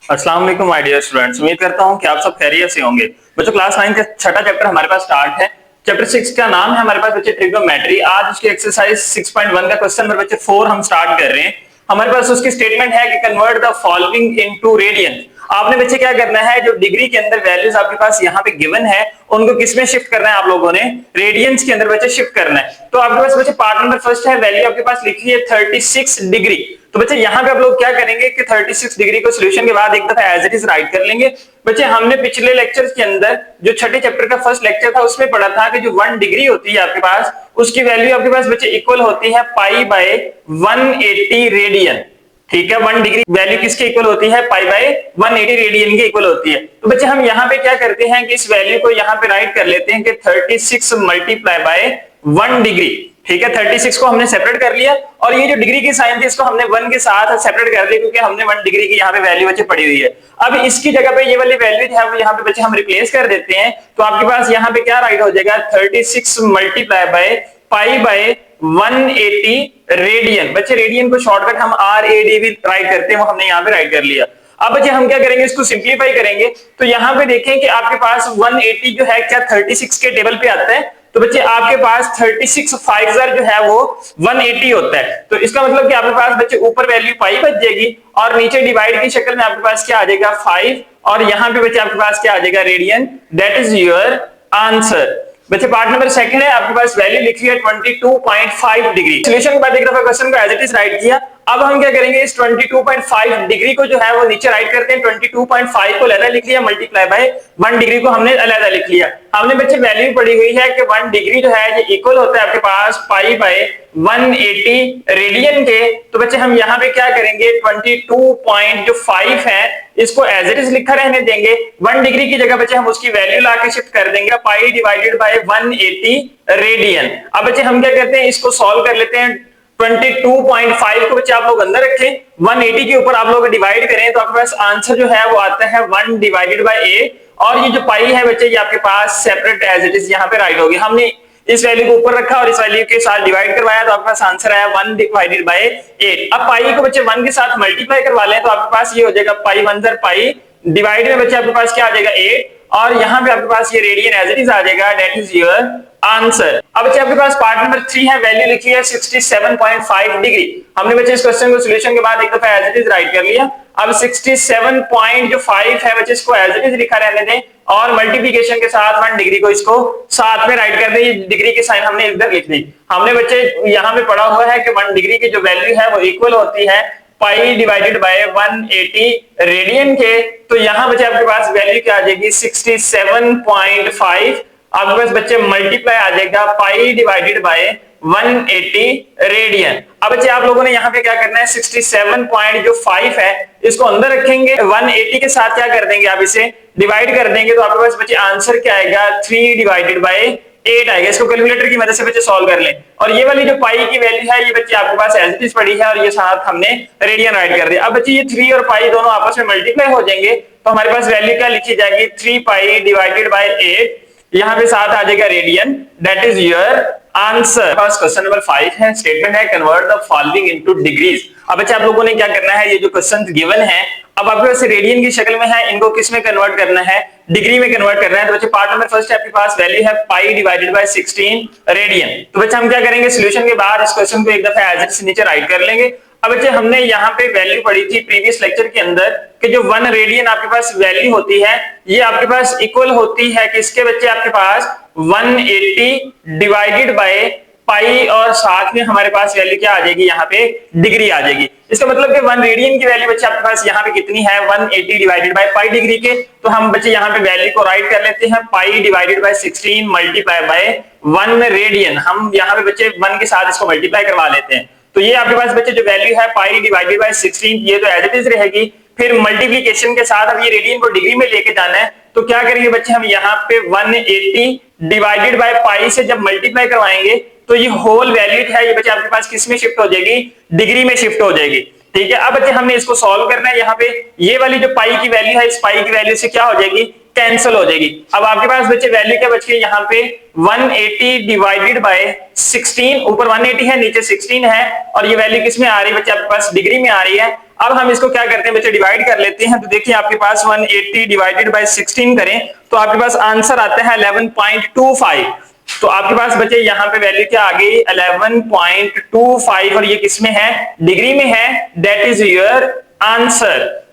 अस्सलाम वालेकुम my dear students. उम्मीद करता हूं कि आप सब खैरियत से होंगे। बच्चों, क्लास 9 का छठा चैप्टर हमारे पास स्टार्ट है। चैप्टर 6 का नाम है हमारे पास बच्चे ट्रिग्नोमेट्री। आज उसकी एक्सरसाइज 6.1 का क्वेश्चन नंबर बच्चे 4 हम स्टार्ट कर रहे हैं। हमारे पास उसकी स्टेटमेंट है कि convert the following into radian. आपने बच्चे क्या करना है, जो डिग्री के अंदर वैल्यूज आपके पास यहाँ पे गिवन है उनको किसमें शिफ्ट करना है, आप लोगों ने रेडियंस के अंदर बच्चे शिफ्ट करना है। तो आपके पास बच्चे पार्ट नंबर फर्स्ट है, वैल्यू आपके पास लिखी है 36 डिग्री। तो बच्चे यहाँ पे आप लोग क्या करेंगे कि 36 डिग्री को सोल्यूशन के बाद एक दफा एज इट इज राइट कर लेंगे। बच्चे हमने पिछले लेक्चर के अंदर जो छठे चैप्टर का फर्स्ट लेक्चर था उसमें पढ़ा था कि जो 1 डिग्री होती है आपके पास, उसकी वैल्यू आपके पास बच्चे इक्वल होती है पाई बाय 180 रेडियन। ठीक है, 1 डिग्री वैल्यू किसके इक्वल होती है, पाई बाय 180 रेडियन के इक्वल होती है। तो बच्चे हम यहाँ पे क्या करते हैं कि इस वैल्यू को यहाँ पे राइट कर लेते हैं कि 36 मल्टीप्लाई बाय 1 डिग्री। ठीक है, 36 को हमने सेपरेट कर लिया और ये जो डिग्री की साइन थी इसको हमने 1 के साथ सेपरेट कर दिया क्योंकि हमने 1 डिग्री की यहाँ पे वैल्यू बच्चे पड़ी हुई है। अब इसकी जगह पे ये वाली वैल्यू जो है यहाँ पे बच्चे हम रिप्लेस कर देते हैं। तो आपके पास यहाँ पे क्या राइट हो जाएगा, 36 multiply by pi by 180 radian. बच्चे रेडियन को शॉर्टकट हम RAD भी राइट करते हैं, वो हमने यहाँ पे राइट कर लिया। अब बच्चे हम क्या करेंगे, इसको सिंप्लीफाई करेंगे। तो यहाँ पे देखें कि आपके पास 180 जो है क्या 36 के टेबल पे आता है। तो बच्चे आपके पास 36 5 जो है वो 180 होता है। तो इसका मतलब कि आपके पास बच्चे ऊपर वैल्यू पाई बच जाएगी और नीचे डिवाइड की शक्ल में आपके पास क्या आ जाएगा 5, और यहाँ पे बच्चे आपके पास क्या आ जाएगा radian. That is your answer. बच्चे पार्ट नंबर सेकंड है, आपके पास वैल्यू लिखी है 22.5 डिग्री। सोल्यूशन के बाद एक दफा क्वेश्चन को एज इट इज राइट किया। अब हम क्या करेंगे, इस 22.5 डिग्री को जो है वो नीचे राइट करते हैं। 22.5 को अलग लिख लिया, मल्टीप्लाई बाय 1 डिग्री को हमने अलग लिख लिया। हमने बच्चे वैल्यू पढ़ी हुई है कि 1 डिग्री जो है ये इक्वल होता है आपके पास पाई बाय 180 रेडियन के। तो बच्चे हम यहाँ पे क्या करेंगे, 22.5 है इसको एज इट इज लिखा रहने देंगे। 1 डिग्री की जगह बच्चे हम उसकी वैल्यू लाके शिफ्ट कर देंगे पाई डिवाइडेड बाय 180 रेडियन। अब बच्चे हम क्या करते हैं, इसको सॉल्व कर लेते हैं। 22.5 को बच्चे आप लोग अंदर रखें, 180 के ऊपर आप लोग डिवाइड करें तो आपके पास आंसर जो है वो आता है 1 डिवाइडेड बाय 8। और ये जो पाई है बच्चे ये आपके पास सेपरेट एज इट इज यहाँ पे राइट होगी। हमने इस वैल्यू को ऊपर रखा और इस वैल्यू के साथ डिवाइड करवाया तो आपके पास आंसर आया 1 डिवाइडेड बाय 8। अब पाई को बच्चे 1 के साथ मल्टीप्लाई करवा लें तो आपके पास ये हो जाएगा पाई 1 ज़र पाई, डिवाइड में बच्चे आपके पास क्या आ जाएगा 8, और यहाँ पे आपके पास ये रेडियन एज इट इज आ जाएगा। That is your answer. अब बच्चे आपके पास पार्ट नंबर 3 है, वैल्यू लिखी है 67.5 डिग्री। हमने बच्चे इस क्वेश्चन को सॉल्यूशन के बाद एक दफा एज इट इज राइट कर लिया। अब 67.5 है बच्चे इसको एज इट इज लिखा रहने दें और मल्टीप्लिकेशन के साथ 1 डिग्री को इसको साथ में राइट कर दें। ये डिग्री की साइन हमने इधर लिख दी। हमने बच्चे यहाँ पे पढ़ा हुआ है कि 1 डिग्री की जो वैल्यू है वो इक्वल होती है पाई डिवाइडेड बाय 180 रेडियन के। तो यहाँ बच्चे आपके पास वैल्यू क्या आ जाएगी 67.5। आपके पास बच्चे मल्टीप्लाई आ जाएगा पाई डिवाइडेड बाय 180 रेडियन। अब बच्चे आप लोगों ने यहाँ पे क्या करना है, 67.5 है इसको अंदर रखेंगे, 180 के साथ क्या कर देंगे आप इसे डिवाइड कर देंगे तो आपके पास बच्चे आंसर क्या आएगा 3 डिवाइडेड बाय 8 आएगा। इसको कैलकुलेटर की मदद से बच्चे सॉल्व कर लें। और ये वाली जो पाई की वैल्यू है ये बच्चे आपके पास एज इट इज पड़ी है और ये साथ हमने रेडियन राइट कर दिया। अब बच्चे ये 3 और पाई दोनों आपस में मल्टीप्लाई हो जाएंगे तो हमारे पास वैल्यू क्या लिखी जाएगी 3 पाई डिवाइडेड बाय 8, यहाँ पे साथ आ जाएगा radian. That is your answer. Question number 5 है, स्टेटमेंट है convert the following into degrees. अब बच्चे आप लोगों ने क्या करना है, ये जो क्वेश्चन गिवन है अब आपके पास रेडियन की शक्ल में है, इनको किस में कन्वर्ट करना है, डिग्री में कन्वर्ट करना है। तो बच्चे पार्ट नंबर फर्स्ट है आपके पास वैल्यू है पाई डिवाइडेड बाय 16 रेडियन। तो बच्चे हम क्या करेंगे, सॉल्यूशन के बाद इस क्वेश्चन को एक दफा एज इट इज नीचे राइट कर लेंगे। अब बच्चे हमने यहाँ पे वैल्यू पढ़ी थी प्रीवियस लेक्चर के अंदर कि जो 1 रेडियन आपके पास वैल्यू होती है ये आपके पास इक्वल होती है किसके बच्चे, आपके पास 180 डिवाइडेड बाय पाई और साथ में हमारे पास वैल्यू क्या आ जाएगी, यहाँ पे डिग्री आ जाएगी। इसका मतलब कि 1 रेडियन की वैल्यू बच्चे आपके पास यहाँ पे कितनी है 180 डिवाइडेड बाय पाई डिग्री के। तो हम बच्चे यहाँ पे वैल्यू को राइट कर लेते हैं पाई divided by 16 multiply by 1 radian. हम यहाँ पे बच्चे 1 के साथ इसको मल्टीप्लाई करवा लेते हैं। तो ये आपके पास बच्चे जो वैल्यू है पाई डिवाइडेड बाय 16 ये तो एज इट इज रहेगी। फिर मल्टीप्लिकेशन के साथ अब ये रेडियन को डिग्री में लेके जाना है तो क्या करेंगे बच्चे, हम यहाँ पे 180 डिवाइडेड बाय पाई से जब मल्टीप्लाई करवाएंगे तो ये होल वैल्यू है ये बच्चे आपके पास किस में शिफ्ट हो जाएगी, डिग्री में शिफ्ट हो जाएगी। ठीक है, अब बच्चे हमने इसको सॉल्व करना है। यहाँ पे ये वाली जो पाई की वैल्यू है इस पाई की वैल्यू से क्या हो जाएगी कैंसिल हो जाएगी। अब आपके पास बच्चे वैल्यू क्या बच गई यहाँ पे 180 डिवाइडेड बाय 16, ऊपर 180 है नीचे 16 है और ये वैल्यू किस में आ रही है बच्चे आपके पास डिग्री में आ रही है। अब हम इसको क्या करते हैं बच्चे डिवाइड कर लेते हैं। तो देखिए आपके पास 180 डिवाइडेड बाय 16 करें तो आपके पास आंसर आता है 11.25। तो आपके पास बच्चे यहाँ पे वैल्यू क्या आ गई 11.25 और ये किसमें है डिग्री में है, दैट इज योर आंसर।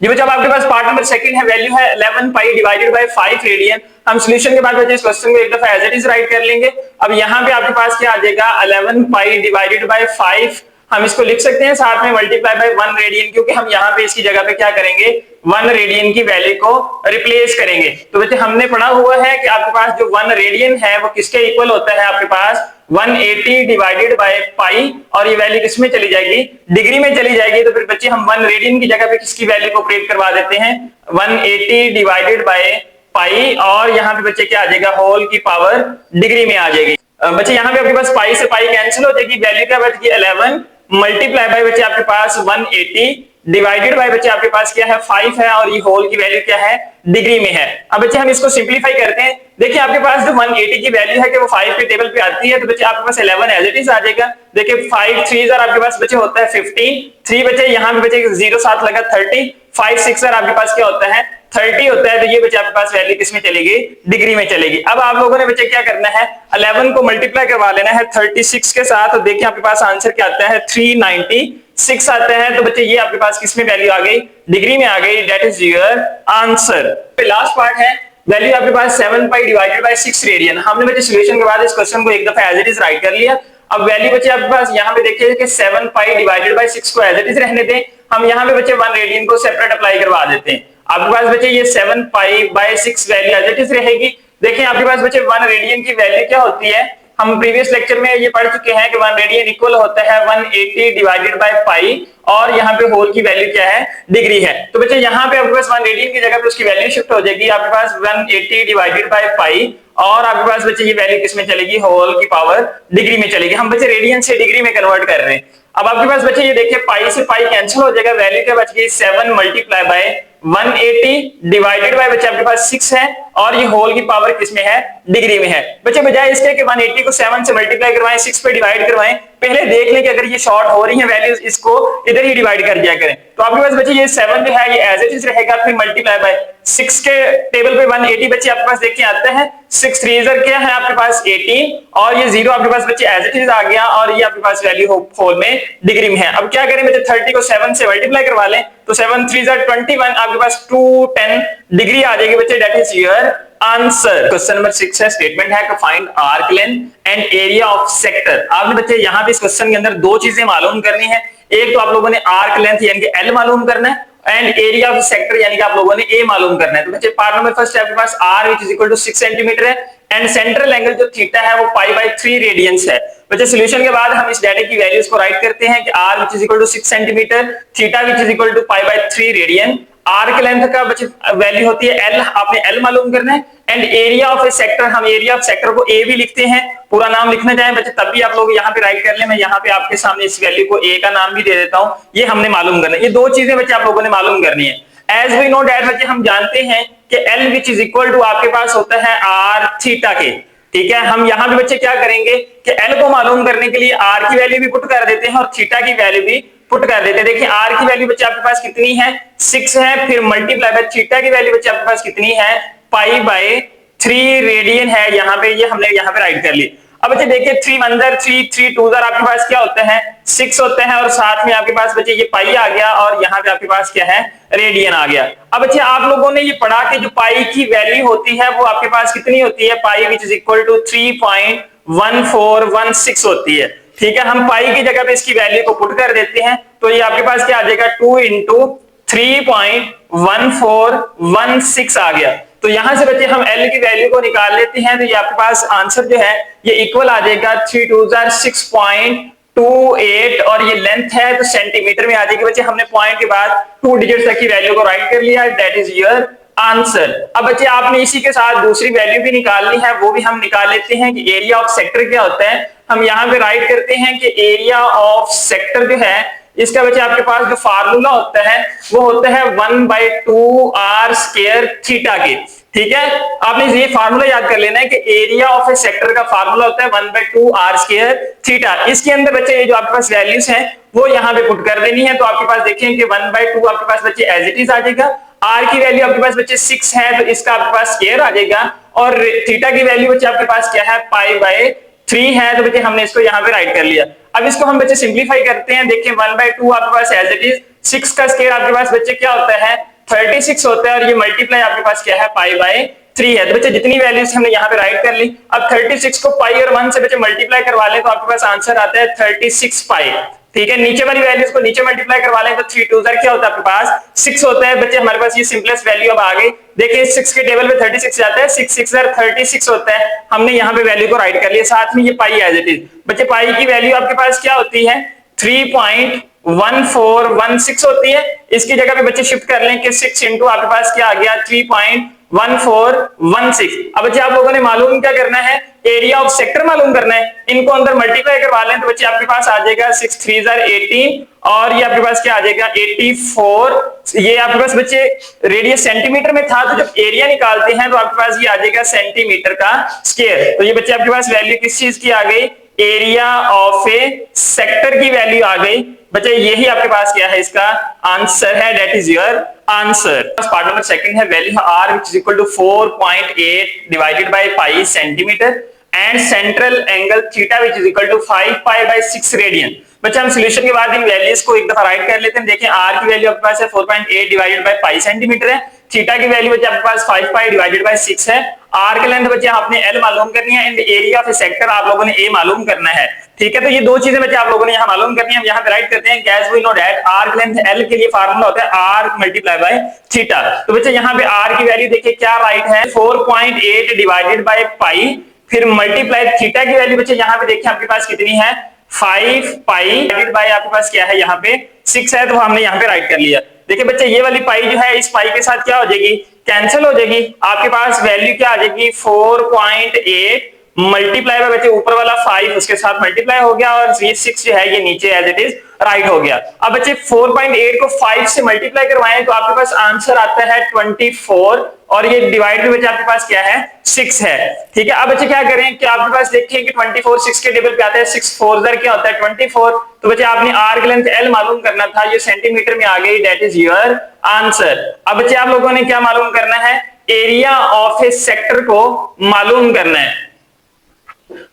ये बच्चा आपके पास पार्ट नंबर सेकंड है, वैल्यू है 11 पाई डिवाइडेड बाय 5 रेडियन। हम सॉल्यूशन के बाद बच्चे इस क्वेश्चन को एक दफा एज इट इज राइट कर लेंगे। अब यहाँ पे आपके पास क्या आ जाएगा 11 पाई डिवाइडेड बाय 5, हम इसको लिख सकते हैं साथ में मल्टीप्लाई बाय 1 रेडियन, क्योंकि हम यहाँ पे इसकी जगह पे क्या करेंगे 1 रेडियन की वैल्यू को रिप्लेस करेंगे। तो बच्चे हमने पढ़ा हुआ है कि आपके पास जो 1 रेडियन है वो किसके इक्वल होता है आपके पास 180 डिवाइडेड बाय पाई और ये वैल्यू किसमें चली जाएगी डिग्री में चली जाएगी। तो फिर बच्चे हम 1 रेडियन की जगह पे किसकी वैल्यू को ऑपरेट करवा देते हैं 180 डिवाइडेड बाय पाई और यहाँ पे बच्चे क्या आ जाएगा होल की पावर डिग्री में आ जाएगी। बच्चे यहाँ पे आपके पास पाई से पाई कैंसिल हो जाएगी, वैल्यू क्या बच गई 11 मल्टीप्लाई बाय बच्चे आपके पास 180 डिवाइडेड बाय बच्चे आपके पास क्या है 5 है और ये होल की वैल्यू क्या है डिग्री में है। अब बच्चे हम इसको सिंपलीफाई करते हैं। देखिए आपके पास जो 180 की वैल्यू है कि वो 5 के टेबल पे आती है तो बच्चे आपके पास 11 एज इट इज आ जाएगा। देखिए 5 3 आपके पास बच्चे होता है 15, 3 बच्चे यहाँ पे बच्चे 0 साथ लगा 30, 5 6 आपके पास क्या होता है 30 होता है। तो ये बच्चे आपके पास वैल्यू किसमें चलेगी डिग्री में चलेगी। अब आप लोगों ने बच्चे क्या करना है 11 को मल्टीप्लाई करवा लेना है 36 के साथ। तो देखिए आपके पास आंसर क्या आता है 396 आता है। तो बच्चे ये आपके पास किसमें वैल्यू आ गई डिग्री में आ गई, that is your answer. Last part है वैल्यू आपके पास 7 पाई डिवाइडेड बाय 6 रेडियन। हमने बच्चे सॉल्यूशन के बाद इस क्वेश्चन को एक दफा एज इट इज राइट कर लिया। अब वैल्यू बच्चे आपके पास यहाँ पे देखिए कि 7 पाई डिवाइडेड बाय 6 को एज इट इज रहने दें। हम यहाँ पे बच्चे 1 रेडियन को सेपरेट अप्लाई करवा देते हैं। आपके पास बच्चे ये 7 pi by 6 value as it is रहेगी। देखिए आपके पास बच्चे 1 रेडियन की वैल्यू क्या होती है, हम प्रीवियस लेक्चर में ये पढ़ चुके हैं कि 1 रेडियन इक्वल होता है 180 डिवाइडेड बाय पाई और यहाँ पे होल की वैल्यू क्या है डिग्री है। तो बच्चे यहाँ पे आपके पास 1 रेडियन की जगह पे उसकी वैल्यू शिफ्ट हो जाएगी आपके पास 180 डिवाइडेड बाय पाई और आपके पास बच्चे ये वैल्यू किसमें चलेगी होल की पावर डिग्री में चलेगी। हम बच्चे रेडियन से डिग्री में कन्वर्ट कर रहे हैं। अब आपके पास बच्चे ये देखिए पाई से पाई कैंसिल हो जाएगा, वैल्यू क्या बच गई 7 मल्टीप्लाई बाय 180 डिवाइडेड बाय बच्चे आपके पास 6 है और ये होल की पावर किसमें है डिग्री में है। बच्चे बजाय इसके कि 180 को 7 से मल्टीप्लाई करवाएं 6 पे डिवाइड करवाएं, पहले देख लें कि अगर ये शॉर्ट हो रही है वैल्यूज इसको इधर ही डिवाइड कर दिया करें। तो आपके पास बच्चे ये 7 जो है ये एज इट इज रहेगा, फिर मल्टीप्लाई बाय 6 के टेबल पे 180 बच्चे आपके पास देखिए आते हैं 6 3 क्या है आपके पास 18 और ये 0 आपके पास बच्चे एज इट इज आ गया और ये आपके पास वैल्यू होल में डिग्री में है। अब क्या करें बच्चे 30 को 7 से मल्टीप्लाई करवा लें तो 7 3 21 आपके पास 210 डिग्री आ जाएगी बच्चे, that is your answer. Question number 6 है, स्टेटमेंट है कि find arc length and area of sector. आपने बच्चे यहाँ पे इस क्वेश्चन के अंदर दो चीजें मालूम करनी है। एक तो आप लोगों ने आर्क लेंथ यानी कि एल मालूम करना है एंड एरिया ऑफ सेक्टर यानी कि आप लोगों ने ए मालूम करना है। तो बच्चे पार्ट नंबर फर्स्ट है आपके पास r which is equal to 6 centimetre है एंड सेंट्रल एंगल जो थीटा है वो पाई बाय 3 रेडियंस है। बच्चे सॉल्यूशन के बाद हम इस डाटा की वैल्यूज को राइट करते हैं कि r which is equal to 6 centimetre, theta which is equal to pi by 3 radian. Arc length का बच्चे वैल्यू होती है एल, आपने एल मालूम करना है and area of A sector, हम एरिया ऑफ सेक्टर को ए भी लिखते हैं, पूरा नाम लिखना चाहें बच्चे तब भी आप लोग यहाँ पे राइट कर ले। मैं यहाँ पे आपके सामने इस वैल्यू को ए का नाम भी दे देता हूँ, ये हमने मालूम करना है। ये दो चीजें बच्चे आप लोगों ने मालूम करनी है। एज वी नो डैट बच्चे हम जानते हैं कि l which is equal to आपके पास होता है आर थीटा के, ठीक है। हम यहाँ पे बच्चे क्या करेंगे कि एल को मालूम करने के लिए आर की वैल्यू भी पुट कर देते हैं और थीटा की वैल्यू भी पुट कर देते हैं। देखिए आर की वैल्यू बच्चे आपके पास कितनी है 6 है, फिर मल्टीप्लाई बाय थीटा की वैल्यू बच्चे आपके पास कितनी है पाई बाय 3 रेडियन है। यहाँ पे ये हमने यहाँ पे राइट कर ली। अब बच्चे देखिए 3 अंदर 3 3 2 आपके पास क्या होता है 6 होता है और साथ में आपके पास बच्चे ये पाई आ गया और यहाँ पे आपके पास क्या है रेडियन आ गया। अब बच्चे आप लोगों ने ये पढ़ा कि जो पाई की वैल्यू होती है वो आपके पास कितनी होती है पाई विच इज इक्वल टू 3.1416 होती है, ठीक है। हम पाई की जगह पे इसकी वैल्यू को पुट कर देते हैं तो ये आपके पास क्या आ जाएगा 2 into 3.1416 आ गया। तो यहां से बच्चे हम L की वैल्यू को निकाल लेते हैं तो ये आपके पास आंसर जो है ये इक्वल आ जाएगा 3 2 6.28 और ये लेंथ है तो सेंटीमीटर में आ जाएगी। बच्चे हमने पॉइंट के बाद 2 डिजिट तक की वैल्यू को राइट कर लिया, दैट इज योर आंसर। अब बच्चे आपने इसी के साथ दूसरी वैल्यू भी निकालनी है, वो भी हम निकाल लेते हैं कि एरिया ऑफ सेक्टर क्या होता है। हम यहाँ पे राइट करते हैं कि एरिया ऑफ सेक्टर जो है इसका बच्चे आपके पास जो फार्मूला होता है वो होता है 1/2r² थीटा के। ठीक है, आपने ये फार्मूला याद कर लेना है कि एरिया ऑफ ए सेक्टर का फार्मूला होता है 1/2r² थीटा। इसके अंदर बच्चे ये जो आपके पास वैल्यूज हैं वो यहाँ पे पुट कर देनी है। तो आपके पास देखें कि 1/2 आपके पास बच्चे एज इट इज आ जाएगा, आर की वैल्यू आपके पास बच्चे 6 है तो इसका आपके पास स्क्वायर आ जाएगा, और थीटा की वैल्यू बच्चे आपके पास क्या है π/3 है, तो बच्चे हमने इसको यहाँ पे राइट कर लिया। अब इसको हम बच्चे सिंप्लीफाई करते हैं, देखिए 1/2 आपके पास एज इट इज, 6 का स्क्वायर आपके पास बच्चे क्या होता है 36 होता है, और ये मल्टीप्लाई आपके पास क्या है π/3 है। तो बच्चे जितनी वैल्यूज हमने यहाँ पे राइट कर ली। अब 36 को पाई और 1 से बच्चे मल्टीप्लाई करवा लें तो आपके पास आंसर आता है 36 पाई। ठीक है, नीचे वाली वैल्यूज को नीचे मल्टीप्लाई करवा लें तो 3 2 क्या होता है आपके पास 6 होता है। बच्चे हमारे पास ये सिंपलेस्ट वैल्यू अब आ गई, देखिए 6 के टेबल पे 36 जाता है, 6 6 36 होता है, हमने यहाँ पे वैल्यू को राइट कर लिया, साथ में ये पाई एज इट इज। बच्चे पाई की वैल्यू आपके पास क्या होती है 3.1416 होती है, इसकी जगह पे बच्चे शिफ्ट कर लें कि 6 इंटू आपके पास क्या आ गया 3.1416। अब बच्चे आप लोगों ने मालूम क्या करना है, एरिया ऑफ सेक्टर मालूम करना है, इनको अंदर मल्टीप्लाई करवा लें तो बच्चे आपके पास आ जाएगा 6 3 18, और ये आपके पास क्या आ जाएगा 84। ये आपके पास बच्चे रेडियस सेंटीमीटर में था, तो जब एरिया निकालते हैं तो आपके पास ये आ जाएगा सेंटीमीटर का स्क्वायर। तो ये बच्चे आपके पास वैल्यू किस चीज की आ गई, एरिया ऑफ ए सेक्टर की वैल्यू आ गई। बच्चे यही आपके पास क्या है, इसका आंसर है, that is your answer. Part number second है, value r which is equal to 4.8 divided by pi centimetre and central angle theta which is equal to 5π/6 radian. बच्चे हम सॉल्यूशन के बाद इन वैल्यूज को एक दफा राइट कर लेते हैं। देखिए r की वैल्यू आपके पास है 4.8 डिवाइडेड बाय पाई सेंटीमीटर है, थीटा की वैल्यू बच्चे आपके पास 5π डिवाइडेड बाय 6 है, r के लेंथ बच्चे आपने l मालूम करनी है and area of A sector आप लोगों ने a मालूम करना है। ठीक है, तो ये दो चीजें बच्चे आप लोगों ने यहाँ मालूम करनी है, हम यहाँ पे राइट करते हैं गैस वी नो दैट r की लेंथ l के लिए फार्मूला होता है r मल्टीप्लाई बाय थीटा। तो बच्चे यहाँ पे r की वैल्यू देखिए क्या राइट है 4.8 डिवाइडेड बाय पाई, फिर मल्टीप्लाई थीटा की वैल्यू बच्चे यहाँ पे देखिए आपके पास कितनी है 5π डिवाइडेड बाय आपके पास क्या है यहाँ पे 6 है, तो हमने यहाँ पे राइट कर लिया। देखिए बच्चे ये वाली पाई जो है इस पाई के साथ क्या हो जाएगी, कैंसिल हो जाएगी, आपके पास वैल्यू क्या आ जाएगी 4.8 मल्टीप्लाई बाय बच्चे ऊपर वाला 5 उसके साथ मल्टीप्लाई हो गया, और ये 6 जो है ये नीचे एज इट इज राइट हो गया। अब बच्चे 4.8 को 5 से मल्टीप्लाई करवाएं तो आपके पास आंसर आता है 24, और ये डिवाइड में बच्चे आपके पास क्या है 6 है। ठीक है, अब बच्चे क्या करें कि आपके पास देखिए कि 24 6 के टेबल पे आता है, 6 4 क्या होता है 24, तो बच्चे आपने r की लेंथ l मालूम करना था, ये सेंटीमीटर में आ गई, दैट इज योर आंसर। अब बच्चे आप लोगों ने क्या मालूम करना है, एरिया ऑफ ए सेक्टर को मालूम करना है।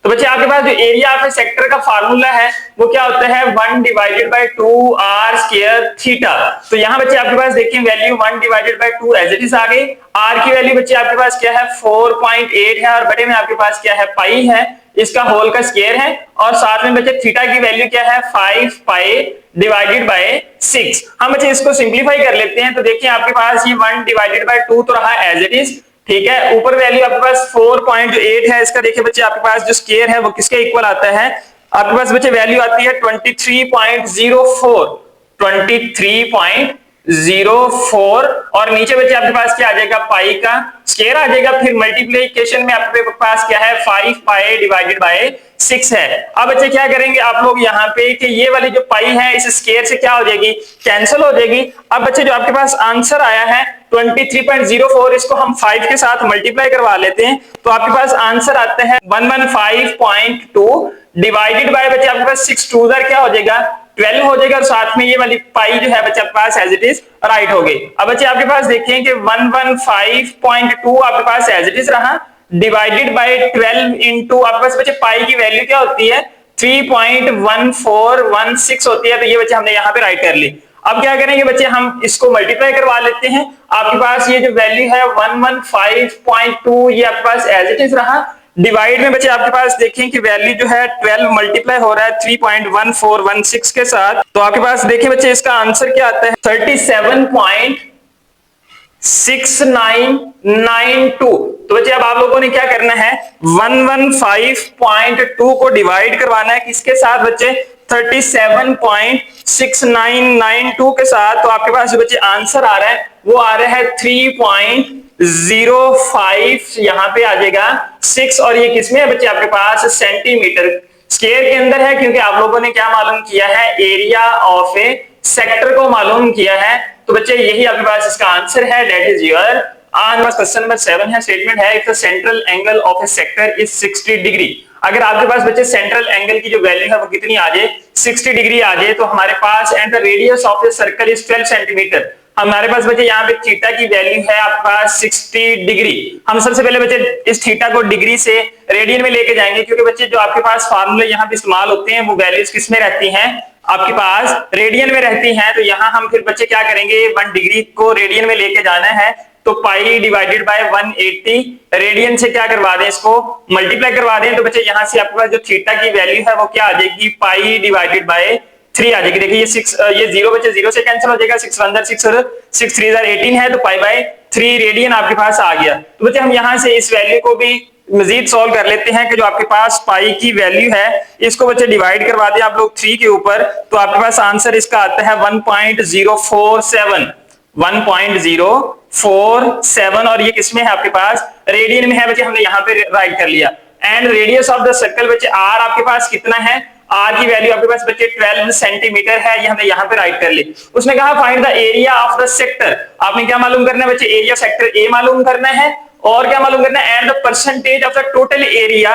तो बच्चे आपके पास जो एरिया ऑफ ए सेक्टर का फार्मूला है वो क्या होता है 1 डिवाइडेड बाय 2r² थीटा। तो यहाँ बच्चे आपके पास देखिए value 1 divided by 2 as it is आ गई, r की वैल्यू बच्चे आपके पास क्या है 4.8 है, और बटे में आपके पास क्या है पाई है, इसका होल का स्क्वायर है, और साथ में बच्चे थीटा की वैल्यू क्या है 5π डिवाइडेड बाय 6। हम बच्चे इसको सिंप्लीफाई कर लेते हैं, तो देखिए आपके पास ये 1 डिवाइडेड बाय 2 तो रहा एज इट इज। ठीक है, ऊपर वैल्यू आपके पास 4.8 है, इसका देखिए बच्चे आपके पास जो स्क्वायर है वो किसके इक्वल आता है, आपके पास बच्चे वैल्यू आती है 23.04, और नीचे बच्चे आपके पास क्या आ जाएगा पाई का स्क्वायर आ जाएगा, फिर मल्टीप्लिकेशन में आपके पास क्या है 5π डिवाइडेड बाय 6 है। अब बच्चे क्या करेंगे आप लोग यहाँ पे कि ये वाली जो पाई है इस स्क्वायर से क्या हो जाएगी कैंसिल हो जाएगी। अब बच्चे जो आपके पास आंसर आया है 23.04, इसको हम 5 के साथ मल्टीप्लाई करवा लेते हैं तो आपके पास आंसर आता है 115.2 डिवाइडेड बाय बच्चे आपके पास 6 2 क्या हो जाएगा 12 हो जाएगा, और साथ में ये वाली पाई जो है बच्चे आपके पास एज इट इज राइट हो गई। अब बच्चे आपके पास देखें कि 115.2 आपके पास एज इट इज रहा, डिवाइडेड बाय 12 इंटू आपके पास बच्चे पाई की वैल्यू क्या होती है 3.1416 होती है, तो ये बच्चे हमने यहाँ पे राइट कर ली। अब क्या करेंगे बच्चे हम इसको मल्टीप्लाई करवा लेते हैं, आपके पास ये जो वैल्यू है 115.2 ये आपके पास एज इट इज रहा, डिवाइड में बच्चे आपके पास देखें कि वैल्यू जो है 12 मल्टीप्लाई हो रहा है 3.1416 के साथ, तो आपके पास देखिए बच्चे इसका आंसर क्या आता है 37.6992। तो बच्चे अब आप लोगों ने क्या करना है 115.2 को डिवाइड करवाना है किसके साथ बच्चे 37.6992 के साथ, तो आपके पास जो बच्चे आंसर आ रहा है वो आ रहा है 3.05 यहाँ पे आ जाएगा 6, और ये किसमें है बच्चे आपके पास सेंटीमीटर स्क्वायर के अंदर है क्योंकि आप लोगों ने क्या मालूम किया है, एरिया ऑफ ए सेक्टर को मालूम किया है। तो बच्चे यही आपके पास इसका आंसर है, that is your answer. Question number 7 है, स्टेटमेंट है if the central angle of A sector is 60 degree. अगर आपके पास बच्चे सेंट्रल एंगल की जो वैल्यू है वो कितनी आ जाए, 60 डिग्री आ जाए, तो हमारे पास and the radius of a circle is 12 centimetre. हमारे पास बच्चे यहाँ पे थीटा की वैल्यू है आपके पास 60 डिग्री। हम सबसे पहले बच्चे इस थीटा को डिग्री से रेडियन में लेके जाएंगे, क्योंकि बच्चे जो आपके पास फार्मूले यहाँ पे इस्तेमाल होते हैं वो वैल्यूज किस में रहती हैं, आपके पास रेडियन में रहती हैं। तो यहाँ हम फिर बच्चे क्या करेंगे, 1 डिग्री को रेडियन में लेके जाना है, तो पाई डिवाइडेड बाय 180 रेडियन से क्या करवा दें, इसको मल्टीप्लाई करवा दें। तो बच्चे यहाँ से आपके पास जो थीटा की वैल्यू है वो क्या आ जाएगी, पाई डिवाइडेड बाय 3 आ जाएगी। देखिए ये 0 बच्चे 0 से कैंसिल हो जाएगा, 6 1 6 और 6 3 18 है, तो पाई बाय 3 रेडियन आपके पास आ गया। तो बच्चे हम यहाँ से इस वैल्यू को भी मजीद सॉल्व कर लेते हैं कि जो आपके पास पाई की वैल्यू है इसको बच्चे डिवाइड करवा दें आप लोग 3 के ऊपर, तो आपके पास आंसर इसका आता है 1.047 और ये किसमें है आपके पास, रेडियन में है। बच्चे हमने यहाँ पे राइट कर लिया। And radius of the circle बच्चे आर आपके पास कितना है, आर की वैल्यू आपके पास बच्चे 12 सेंटीमीटर है, ये हमने यहाँ पे राइट कर ली। उसने कहा find the area of the sector. आपने क्या मालूम करना है बच्चे, एरिया सेक्टर ए मालूम करना है और क्या मालूम करना है, and the percentage of the total area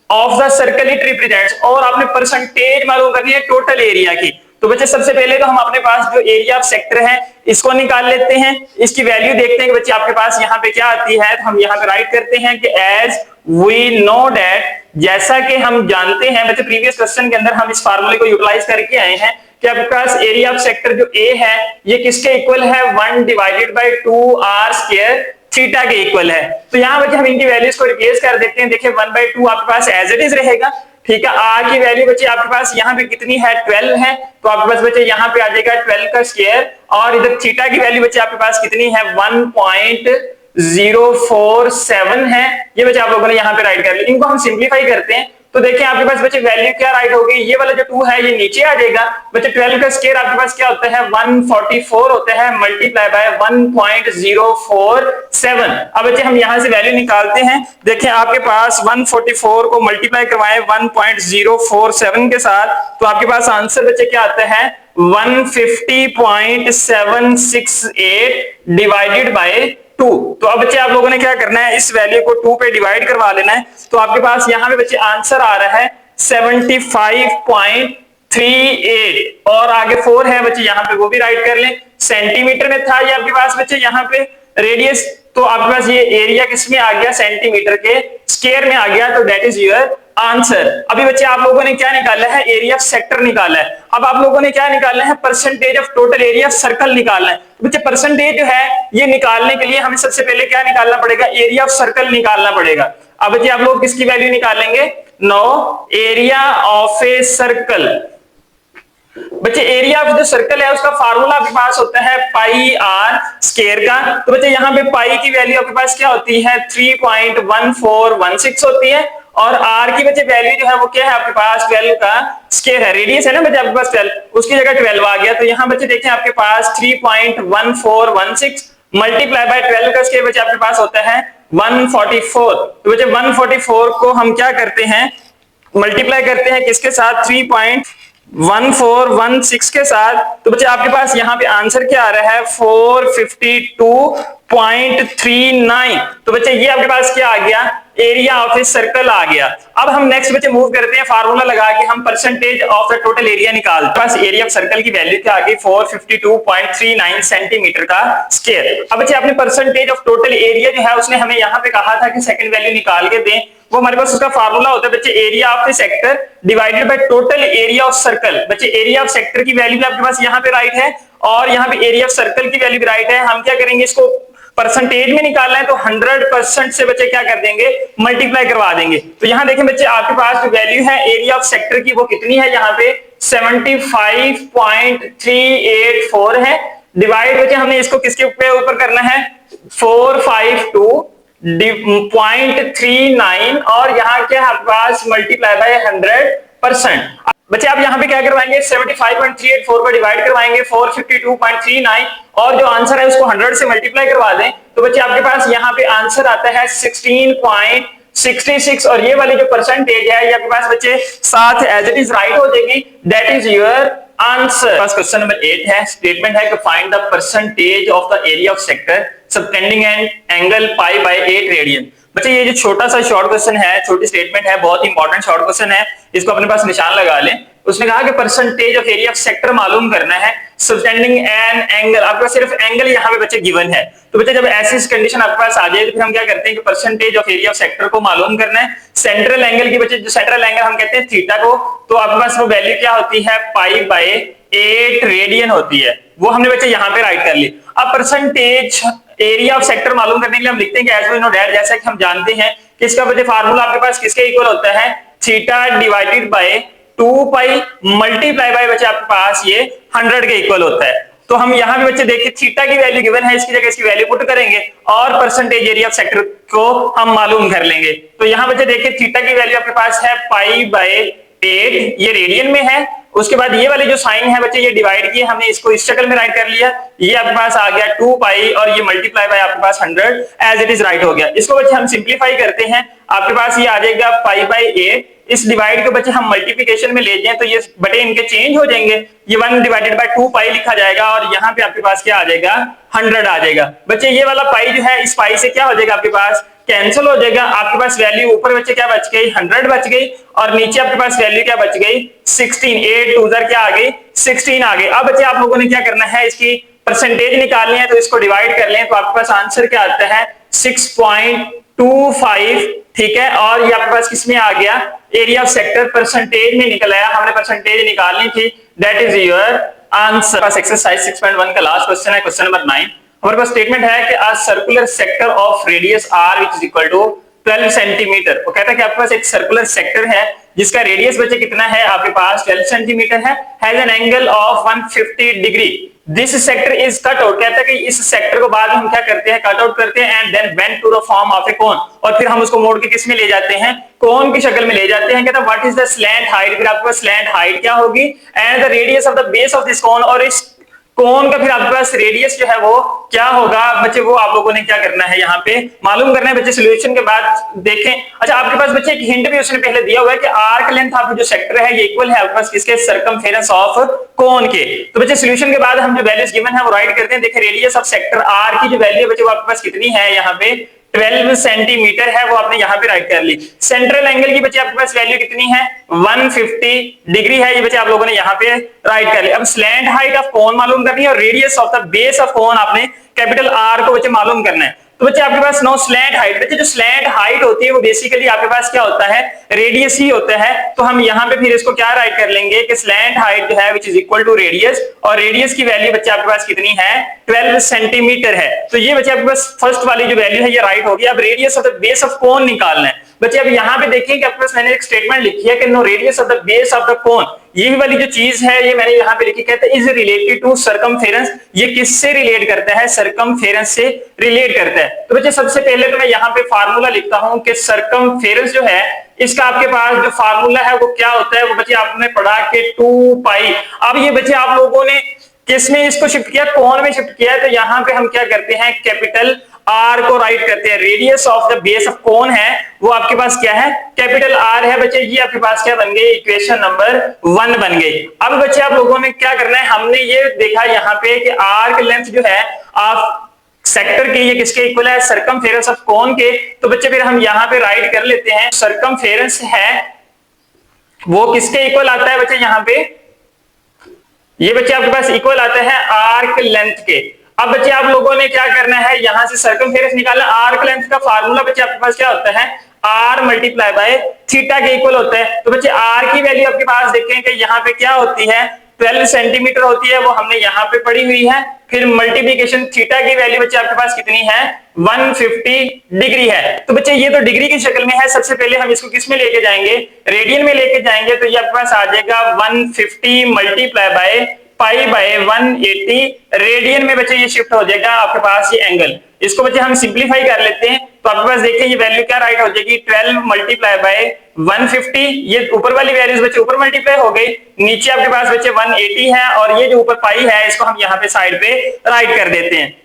of the circle it represents, और आपने परसेंटेज मालूम करनी है टोटल एरिया की। तो बच्चे सबसे पहले तो हम अपने पास जो एरिया ऑफ सेक्टर है इसको निकाल लेते हैं, इसकी वैल्यू देखते हैं कि बच्चे आपके पास यहाँ पे क्या आती है। तो हम यहाँ पे राइट करते हैं कि एज वी नो दैट, जैसा कि हम जानते हैं बच्चे प्रीवियस क्वेश्चन के अंदर हम इस फार्मूले को यूटिलाइज करके आए हैं कि आपके पास एरिया ऑफ सेक्टर जो ए है ये किसके इक्वल है, 1 divided by 2 r square theta के इक्वल है। तो यहाँ बच्चे हम इनकी वैल्यूज को रिप्लेस कर देते हैं। देखिए 1/2 आपके पास एज इट इज रहेगा, ठीक है। आर की वैल्यू बच्चे आपके पास यहाँ पे कितनी है, 12 है, तो आपके पास बच्चे यहाँ पे आ जाएगा 12 का स्क्वायर, और इधर थीटा की वैल्यू बच्चे आपके पास कितनी है, 1.047 है। ये बच्चे आप लोगों ने यहाँ पे राइट कर लिया। इनको हम सिंप्लीफाई करते हैं तो देखिए आपके पास बच्चे वैल्यू क्या राइट होगी, ये वाला जो 2 है ये नीचे आ जाएगा। बच्चे 12 का स्क्वायर आपके पास क्या होता है, 144 होता है, मल्टीप्लाई बाय 1.047। अब बच्चे हम यहां से वैल्यू निकालते हैं। देखिए आपके पास 144 को मल्टीप्लाई करवाएं 1.047 के साथ, तो आपके पास आंसर बच्चे क्या आता है, 150.768 डिवाइडेड बाय 2। तो अब बच्चे आप लोगों ने क्या करना है, इस वैल्यू को 2 पे डिवाइड करवा लेना है। तो आपके पास यहाँ पे बच्चे आंसर आ रहा है 75.38 और आगे 4 है बच्चे, यहाँ पे वो भी राइट कर लें। सेंटीमीटर में था ये आपके पास बच्चे यहाँ पे रेडियस, तो आपके पास ये एरिया किसमें आ गया, सेंटीमीटर के स्क्वायर में आ गया, तो दैट इज योर आंसर। अभी बच्चे आप लोगों ने क्या निकाला है, एरिया ऑफ सेक्टर निकाला है। अब आप लोगों ने क्या निकालना है, percentage of total area circle निकालना है। बच्चे परसेंटेज जो है ये निकालने के लिए हमें सबसे पहले क्या निकालना पड़ेगा, एरिया ऑफ सर्कल निकालना पड़ेगा। अब बच्चे आप लोग किसकी वैल्यू निकालेंगे, no area of a circle. बच्चे एरिया ऑफ जो सर्कल है उसका फार्मूला आपके पास होता है पाई आर स्क्वायर का। तो बच्चे यहाँ पे पाई की वैल्यू आपके पास क्या होती है, 3.1416 होती है, और आर की बच्चे वैल्यू जो है वो क्या है आपके पास, 12 का स्क्वायर है, रेडियस है ना बच्चे आपके पास 12, उसकी जगह 12 आ गया। तो यहाँ बच्चे देखें आपके पास 3.1416 मल्टीप्लाई बाय 12 का स्क्वायर बच्चे आपके पास होता है 144। तो बच्चे 144 को हम क्या करते हैं, मल्टीप्लाई करते हैं किसके साथ, 3.1416 के साथ। तो बच्चे आपके पास यहाँ पे आंसर क्या आ रहा है, 452.39। तो बच्चे ये आपके पास क्या आ गया, एरिया ऑफ ए सर्कल आ गया। अब हम नेक्स्ट बच्चे मूव करते हैं, फार्मूला लगा के हम percentage of the total area निकालते हैं। पास एरिया ऑफ सर्कल की वैल्यू क्या आ गई, 452.39 सेंटीमीटर का स्क्वायर। अब बच्चे आपने परसेंटेज ऑफ टोटल एरिया जो है उसने हमें यहाँ पे कहा था कि सेकंड वैल्यू निकाल के दें, वो हमारे पास उसका फार्मूला होता है बच्चे area of the sector divided by total area of circle. बच्चे एरिया ऑफ सेक्टर की वैल्यू भी आपके पास यहाँ पे राइट है और यहाँ पे एरिया ऑफ सर्कल की वैल्यू भी राइट है। हम क्या करेंगे, इसको परसेंटेज में निकालना है तो 100% से बच्चे क्या कर देंगे, मल्टीप्लाई करवा देंगे। तो यहाँ देखें बच्चे आपके पास जो वैल्यू है एरिया ऑफ सेक्टर की वो कितनी है, यहाँ पे 75.384 है, डिवाइड बच्चे हमने इसको किसके ऊपर करना है, 452.39 और यहाँ क्या है आपके पास मल्टीप्लाई बाय 100%। बच्चे आप यहाँ पे क्या करवाएंगे, 75.384 को डिवाइड करवाएंगे 452.39 और जो आंसर है उसको 100 से मल्टीप्लाई करवा दें। तो बच्चे आपके पास यहाँ पे आंसर आता है 16.6 66 और ये वाली जो परसेंटेज है ये आपके पास बच्चे साथ एज इट इज राइट हो जाएगी, that is your answer. Question number 8 है, स्टेटमेंट है कि find the percentage of the area of sector subtending an angle pi by 8 radian. बच्चे ये जो छोटा सा शॉर्ट क्वेश्चन है, छोटी स्टेटमेंट है, बहुत इंपॉर्टेंट शॉर्ट क्वेश्चन है, इसको अपने पास निशान लगा लें। उसने कहा कि percentage of area of sector मालूम करना है सबटेंडिंग एन एंगल, आपके पास सिर्फ एंगल यहाँ पे बच्चे गिवन है। तो बच्चे जब ऐसी कंडीशन आपके पास आ जाए तो फिर हम क्या करते हैं कि percentage of area of sector को मालूम करना है। सेंट्रल एंगल की बच्चे जो सेंट्रल एंगल हम कहते हैं थीटा को, तो आपके पास वो वैल्यू क्या होती है पाई बाय 8 रेडियन होती है, वो हमने बच्चे यहाँ पे राइट कर ली। अब परसेंटेज एरिया ऑफ सेक्टर मालूम करने के लिए हम लिखते हैं कि एज वी नो दैट, जैसा कि हम जानते हैं कि इसका बच्चे फार्मूला आपके पास किसके इक्वल होता है, theta divided by 2 pi multiply by बच्चे आपके पास ये 100 के इक्वल होता है। तो हम यहाँ पे बच्चे देखिए थीटा की वैल्यू गिवन है, इसकी जगह इसकी वैल्यू पुट करेंगे और परसेंटेज एरिया ऑफ सेक्टर को हम मालूम कर लेंगे। तो यहाँ बच्चे देखिए थीटा की वैल्यू आपके पास है पाई बाय 8, ये रेडियन में है। उसके बाद ये वाली जो साइन है बच्चे ये डिवाइड किए, हमने इसको इस शक्ल में राइट कर लिया, ये आपके पास आ गया 2 पाई और ये मल्टीप्लाई बाय आपके पास 100 एज इट इज राइट हो गया। इसको बच्चे हम सिंप्लीफाई करते हैं, आपके पास ये आ जाएगा पाई बाय 8, इस डिवाइड को बच्चे हम मल्टीप्लिकेशन में ले जाएं तो ये बटे इनके चेंज हो जाएंगे, ये 1 डिवाइडेड बाय 2 पाई लिखा जाएगा और यहाँ पे आपके पास क्या आ जाएगा 100 आ जाएगा। बच्चे ये वाला पाई जो है इस पाई से क्या हो जाएगा आपके पास कैंसिल हो जाएगा, आपके पास वैल्यू ऊपर बच्चे क्या बच गई 100 बच गई और नीचे आपके पास वैल्यू क्या बच गई 16, 8 2 क्या आ गई 16 आ गई। अब बच्चे आप लोगों ने क्या करना है, इसकी परसेंटेज निकालनी है, तो इसको डिवाइड कर लें तो आपके पास आंसर क्या आता है 6.25, ठीक है। और ये आपके पास किसमें आ गया एरिया ऑफ सेक्टर परसेंटेज में निकल आया, हमने परसेंटेज निकालनी थी, that is your answer. Exercise 6.1 का लास्ट क्वेश्चन है, क्वेश्चन नंबर 9। हमारे पास स्टेटमेंट है कि a circular sector of radius r which is equal to 12 centimetre. वो कहता है कि आपके पास एक सर्कुलर सेक्टर है जिसका रेडियस बच्चे कितना है आपके पास 12 सेंटीमीटर है, has an angle of 150 degree, this sector is cut out. कहता है कि इस सेक्टर को बाद में हम क्या करते हैं कट आउट करते हैं and then bend to the form of a cone, और फिर हम उसको मोड़ के किस में ले जाते हैं कोन की शक्ल में ले जाते हैं। कहता है what is the slant height, फिर आपके पास स्लैंट हाइट क्या होगी and the radius of the base of this cone, और इस कोन का फिर आपके पास रेडियस जो है वो क्या होगा बच्चे, वो आप लोगों ने क्या करना है यहाँ पे मालूम करना है बच्चे। सॉल्यूशन के बाद देखें, अच्छा आपके पास बच्चे एक हिंट भी उसने पहले दिया हुआ है कि आर्क लेंथ आपका जो सेक्टर है ये इक्वल है आपके पास किसके सरकमफेरेंस ऑफ कोन के। तो बच्चे सॉल्यूशन के बाद हम जो वैल्यूज गिवन है वो राइट करते हैं। देखिए रेडियस ऑफ सेक्टर आर की जो वैल्यू है बच्चे वो आपके पास कितनी है यहाँ पे 12 सेंटीमीटर है, वो आपने यहाँ पे राइट कर ली। सेंट्रल एंगल की बच्चे आपके पास वैल्यू कितनी है 150 डिग्री है, ये बच्चे आप लोगों ने यहाँ पे राइट कर लिया। अब स्लैंट हाइट ऑफ कोन मालूम करनी है और radius of the base of cone आपने कैपिटल आर को बच्चे मालूम करना है। तो बच्चे आपके पास नो स्लैंट हाइट, बच्चे जो स्लैंट हाइट होती है वो बेसिकली आपके पास क्या होता है रेडियस ही होता है। तो हम यहाँ पे फिर इसको क्या राइट कर लेंगे कि स्लैंट हाइट जो है which is equal to radius, और रेडियस की वैल्यू बच्चे आपके पास कितनी है 12 सेंटीमीटर है। तो ये बच्चे आपके पास फर्स्ट वाली जो वैल्यू है ये राइट होगी। अब radius of the base of cone निकालना है बच्चे। अब यहाँ पे देखिए कि आपके पास मैंने एक स्टेटमेंट लिखी है कि no radius of the base of the cone, ये वाली जो चीज है ये मैंने यहाँ पे लिखी, कहते हैं इज रिलेटेड टू सरकमफेरेंस, ये किससे रिलेट करता है सरकमफेरेंस से रिलेट करता है। तो बच्चे सबसे पहले तो मैं यहाँ पे फार्मूला लिखता हूँ कि सरकमफेरेंस जो है इसका आपके पास जो फार्मूला है वो क्या होता है, वो बच्चे आपने पढ़ा के 2 पाई। अब ये बच्चे आप लोगों ने किसमें इसको शिफ्ट किया कोन में शिफ्ट किया है, तो यहाँ पे हम क्या करते हैं कैपिटल आर को राइट करते हैं। Radius of the base of cone है वो आपके पास क्या है कैपिटल आर है बच्चे, ये आपके पास क्या बन गई इक्वेशन नंबर 1 बन गई। अब बच्चे आप लोगों ने क्या करना है, हमने ये देखा यहाँ पे कि आर्क लेंथ जो है आप सेक्टर के ये किसके इक्वल है सरकमफेरेंस ऑफ कोन के। तो बच्चे फिर हम यहाँ पे राइट कर लेते हैं सरकमफेरेंस है वो किसके इक्वल आता है बच्चे, यहाँ पे ये बच्चे आपके पास इक्वल आता है आर्क लेंथ के। अब बच्चे आप लोगों ने क्या करना है यहां से सरकमफेरेंस निकालना। आर्क लेंथ का फार्मूला बच्चे आपके पास क्या होता है आर मल्टीप्लाई बाय थीटा के इक्वल होता है। तो बच्चे आर की वैल्यू आपके पास देखें कि यहाँ पे क्या होती है 12 सेंटीमीटर होती है, वो हमने यहाँ पे पढ़ी हुई है। फिर मल्टीप्लिकेशन थीटा की वैल्यू बच्चे आपके पास कितनी है 150 डिग्री है। तो बच्चे ये तो डिग्री की शक्ल में है, सबसे पहले हम इसको किस में लेके जाएंगे रेडियन में लेके जाएंगे। तो ये आपके पास आ जाएगा 150 multiply by pi by 180 radian में बच्चे ये शिफ्ट हो जाएगा आपके पास ये एंगल। इसको बच्चे हम सिंप्लीफाई कर लेते हैं तो आपके पास देखिए ये वैल्यू क्या राइट हो जाएगी 12 मल्टीप्लाई बाय 150, ये ऊपर वाली वैल्यूज बच्चे ऊपर मल्टीप्लाई हो गई, नीचे आपके पास बच्चे 180 है और ये जो ऊपर पाई है इसको हम यहाँ पे साइड पे राइट कर देते हैं।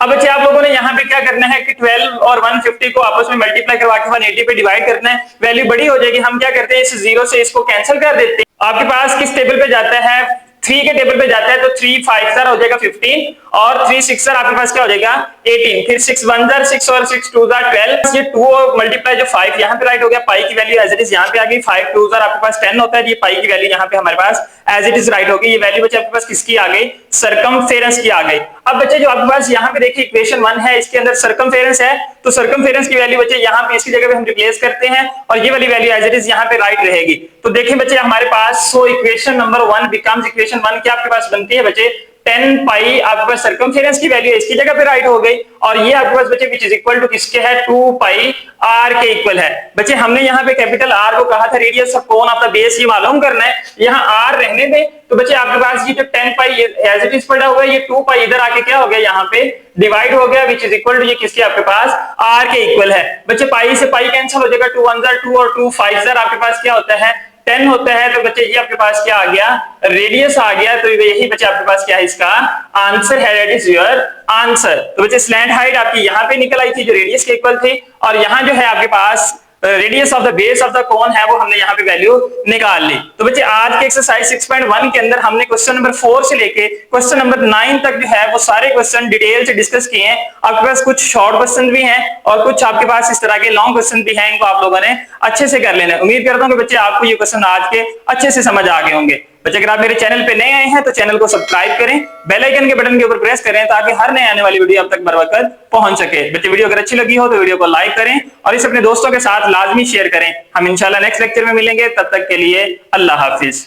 अब बच्चे आप लोगों ने यहाँ पे क्या करना है कि 12 और 150 को आपस में मल्टीप्लाई करवा के 180 पे डिवाइड करना है, वैल्यू बड़ी हो जाएगी। हम क्या करते हैं, इस जीरो से इसको कैंसिल कर देते हैं। आपके पास किस टेबल पे जाता है, 3 के टेबल पे जाता है, तो 3 5 सर हो जाएगा 15 और 3 6 सर आपके पास क्या हो जाएगा 18, फिर 6 1 सर 6 और 6 2 सर 12, ये 2 और मल्टीप्लाई जो 5 यहाँ पे राइट हो गया, पाई की वैल्यू एज इट इज यहाँ पे आ गई, 5 2 सर आपके पास 10 होता है, ये पाई की वैल्यू यहाँ पे हमारे पास एज इट इज राइट हो गई। ये वैल्यू बच्चे आपके पास किसकी आ गई, सरकमफेरेंस की आ गई। अब बच्चे जो आपके पास यहाँ पे देखिए इक्वेशन 1 है, इसके अंदर सरकमफेरेंस है, तो सरकमफेरेंस की वैल्यू बच्चे यहाँ पे इसकी जगह पे हम रिप्लेस करते हैं और ये वाली वैल्यू एज इट इज यहाँ पे राइट रहेगी। तो देखिए बच्चे हमारे पास so equation number 1 becomes equation 1 क्या आपके पास बनती है बच्चे 10 पाई आपके पास सरकमफेरेंस की वैल्यू इसकी जगह पे राइट हो गई और ये आपके पास बच्चे विच इज इक्वल टू किसके है 2 पाई आर के इक्वल है। बच्चे हमने यहाँ पे कैपिटल आर को कहा था radius of cone of the base, ये मालूम करना है, यहाँ आर रहने दें। तो बच्चे आपके पास ये जो 10 पाई एज इट इज पड़ा हुआ है, ये 2 पाई इधर आके क्या हो गया यहाँ पे डिवाइड हो गया विच इज इक्वल टू ये किसके आपके पास आर के इक्वल है। बच्चे पाई से पाई कैंसिल हो जाएगा, 2 1 जार 2 और 2 5 जार आपके पास क्या होता है 10 होता है। तो बच्चे ये आपके पास क्या आ गया रेडियस आ गया, तो यही बच्चे आपके पास क्या है इसका आंसर है, दैट इज योर आंसर। तो बच्चे स्लैंट हाइट आपकी यहाँ पे निकल आई थी जो रेडियस के इक्वल थी और यहाँ जो है आपके पास radius of the base of the cone है वो हमने यहाँ पे वैल्यू निकाल ली। तो बच्चे आज के एक्सरसाइज 6.1 के अंदर हमने क्वेश्चन नंबर 4 से लेके क्वेश्चन नंबर 9 तक जो है वो सारे क्वेश्चन डिटेल से डिस्कस किए हैं। आपके पास कुछ शॉर्ट क्वेश्चन भी हैं और कुछ आपके पास इस तरह के लॉन्ग क्वेश्चन भी हैं, इनको आप लोगों ने अच्छे से कर लेना है। उम्मीद करता हूँ कि बच्चे आपको ये क्वेश्चन आज के अच्छे से समझ आ गए होंगे। बच्चे अगर आप मेरे चैनल पे नए आए हैं तो चैनल को सब्सक्राइब करें, बेल आइकन के बटन के ऊपर प्रेस करें ताकि हर नए आने वाली वीडियो आप तक बर वक्त पहुंच सके। बच्चे वीडियो अगर अच्छी लगी हो तो वीडियो को लाइक करें और इसे अपने दोस्तों के साथ लाजमी शेयर करें। हम इंशाल्लाह नेक्स्ट लेक्चर में मिलेंगे, तब तक के लिए अल्लाह हाफिज।